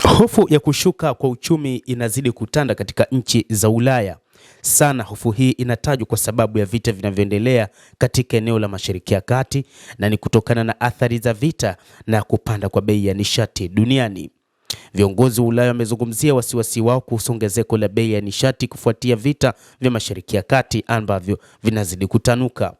Hofu ya kushuka kwa uchumi inazidi kutanda katika nchi za Ulaya. Sana hofu hii inatajwa kwa sababu ya vita vinavyoendelea katika eneo la Mashariki ya Kati, na ni kutokana na athari za vita na kupanda kwa bei ya nishati duniani. Viongozi wa Ulaya wamezungumzia wasiwasi wao kuhusu ongezeko la bei ya nishati kufuatia vita vya Mashariki ya Kati ambavyo vinazidi kutanuka.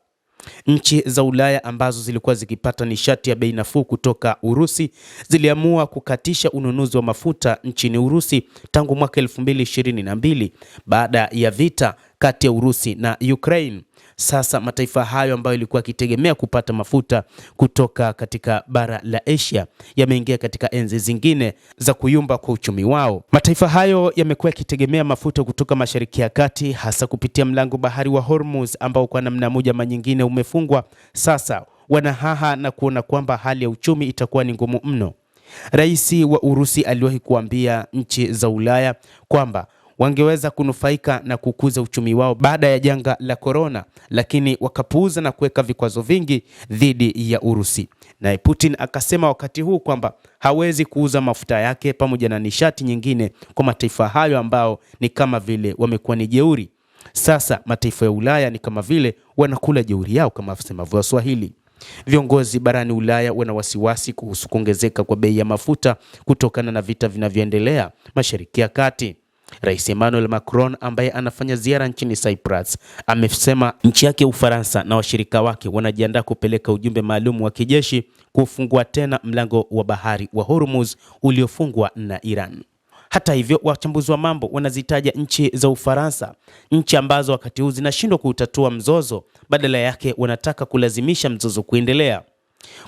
Nchi za Ulaya ambazo zilikuwa zikipata nishati ya bei nafuu kutoka Urusi ziliamua kukatisha ununuzi wa mafuta nchini Urusi tangu mwaka 2022 baada ya vita kati ya Urusi na Ukraine. Sasa mataifa hayo ambayo yalikuwa yakitegemea kupata mafuta kutoka katika bara la Asia yameingia katika enzi zingine za kuyumba kwa uchumi wao. Mataifa hayo yamekuwa yakitegemea mafuta kutoka Mashariki ya Kati, hasa kupitia mlango bahari wa Hormuz ambao kwa namna moja ama nyingine umefungwa. Sasa wanahaha na kuona kwamba hali ya uchumi itakuwa ni ngumu mno. Rais wa Urusi aliwahi kuambia nchi za Ulaya kwamba wangeweza kunufaika na kukuza uchumi wao baada ya janga la korona, lakini wakapuuza na kuweka vikwazo vingi dhidi ya Urusi. Na Putin akasema wakati huu kwamba hawezi kuuza mafuta yake pamoja na nishati nyingine kwa mataifa hayo ambao ni kama vile wamekuwa ni jeuri. Sasa mataifa ya Ulaya ni kama vile wanakula jeuri yao kama wasemavyo Waswahili. Viongozi barani Ulaya wana wasiwasi kuhusu kuongezeka kwa bei ya mafuta kutokana na vita vinavyoendelea Mashariki ya Kati. Rais Emmanuel Macron ambaye anafanya ziara nchini Cyprus amesema nchi yake Ufaransa na washirika wake wanajiandaa kupeleka ujumbe maalum wa kijeshi kufungua tena mlango wa bahari wa Hormuz uliofungwa na Iran. Hata hivyo, wachambuzi wa mambo wanazitaja nchi za Ufaransa, nchi ambazo wakati huu zinashindwa kutatua mzozo, badala yake wanataka kulazimisha mzozo kuendelea.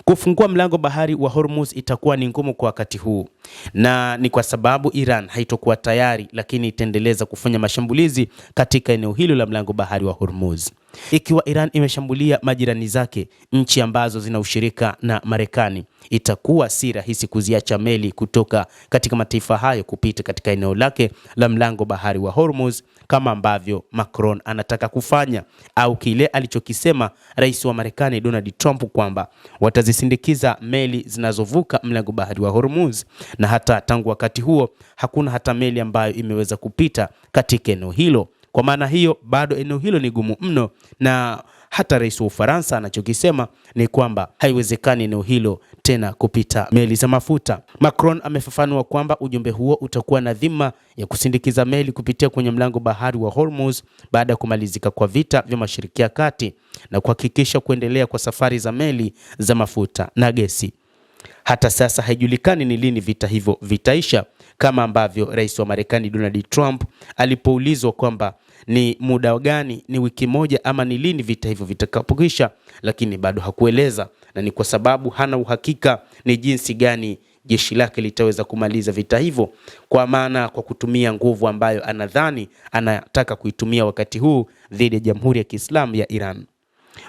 Kufungua mlango bahari wa Hormuz itakuwa ni ngumu kwa wakati huu, na ni kwa sababu Iran haitokuwa tayari, lakini itaendeleza kufanya mashambulizi katika eneo hilo la mlango bahari wa Hormuz. Ikiwa Iran imeshambulia majirani zake, nchi ambazo zina ushirika na Marekani, itakuwa si rahisi kuziacha meli kutoka katika mataifa hayo kupita katika eneo lake la mlango bahari wa Hormuz kama ambavyo Macron anataka kufanya, au kile alichokisema rais wa Marekani Donald Trump kwamba watazisindikiza meli zinazovuka mlango bahari wa Hormuz. Na hata tangu wakati huo hakuna hata meli ambayo imeweza kupita katika eneo hilo. Kwa maana hiyo bado eneo hilo ni gumu mno, na hata rais wa Ufaransa anachokisema ni kwamba haiwezekani eneo hilo tena kupita meli za mafuta. Macron amefafanua kwamba ujumbe huo utakuwa na dhima ya kusindikiza meli kupitia kwenye mlango bahari wa Hormuz baada ya kumalizika kwa vita vya Mashariki ya Kati na kuhakikisha kuendelea kwa safari za meli za mafuta na gesi. Hata sasa haijulikani ni lini vita hivyo vitaisha, kama ambavyo rais wa Marekani Donald Trump alipoulizwa kwamba ni muda gani, ni wiki moja ama ni lini vita hivyo vitakapokwisha, lakini bado hakueleza, na ni kwa sababu hana uhakika ni jinsi gani jeshi lake litaweza kumaliza vita hivyo, kwa maana kwa kutumia nguvu ambayo anadhani anataka kuitumia wakati huu dhidi ya Jamhuri ya Kiislamu ya Iran.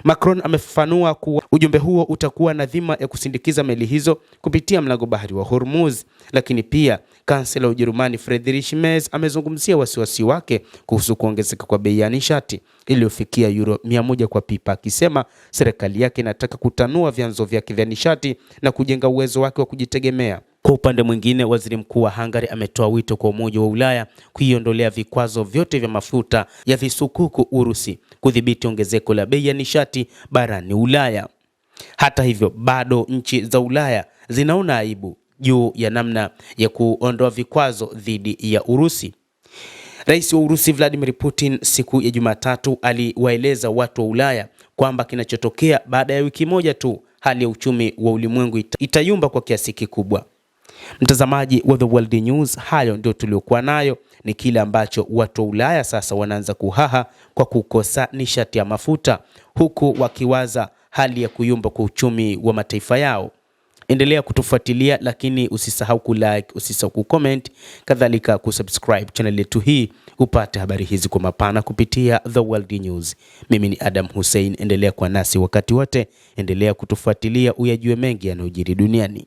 Macron amefafanua kuwa ujumbe huo utakuwa na dhima ya kusindikiza meli hizo kupitia mlango bahari wa Hormuz, lakini pia kansela wa Ujerumani Friedrich Merz amezungumzia wasiwasi wake kuhusu kuongezeka kwa bei ya nishati iliyofikia euro 100 kwa pipa, akisema serikali yake inataka kutanua vyanzo vyake vya nishati na kujenga uwezo wake wa kujitegemea. Kwa upande mwingine, waziri mkuu wa Hungary ametoa wito kwa Umoja wa Ulaya kuiondolea vikwazo vyote vya mafuta ya visukuku Urusi kudhibiti ongezeko la bei ya nishati barani Ulaya. Hata hivyo, bado nchi za Ulaya zinaona aibu juu ya namna ya kuondoa vikwazo dhidi ya Urusi. Rais wa Urusi Vladimir Putin siku ya Jumatatu aliwaeleza watu wa Ulaya kwamba kinachotokea baada ya wiki moja tu, hali ya uchumi wa ulimwengu itayumba kwa kiasi kikubwa. Mtazamaji wa The World News, hayo ndio tuliokuwa nayo. Ni kile ambacho watu wa Ulaya sasa wanaanza kuhaha kwa kukosa nishati ya mafuta, huku wakiwaza hali ya kuyumba kwa uchumi wa mataifa yao. Endelea kutufuatilia, lakini usisahau kulike, usisahau kucomment, kadhalika kusubscribe channel yetu hii upate habari hizi kwa mapana kupitia The World News. Mimi ni Adam Hussein, endelea kwa nasi wakati wote, endelea kutufuatilia uyajue mengi yanayojiri duniani.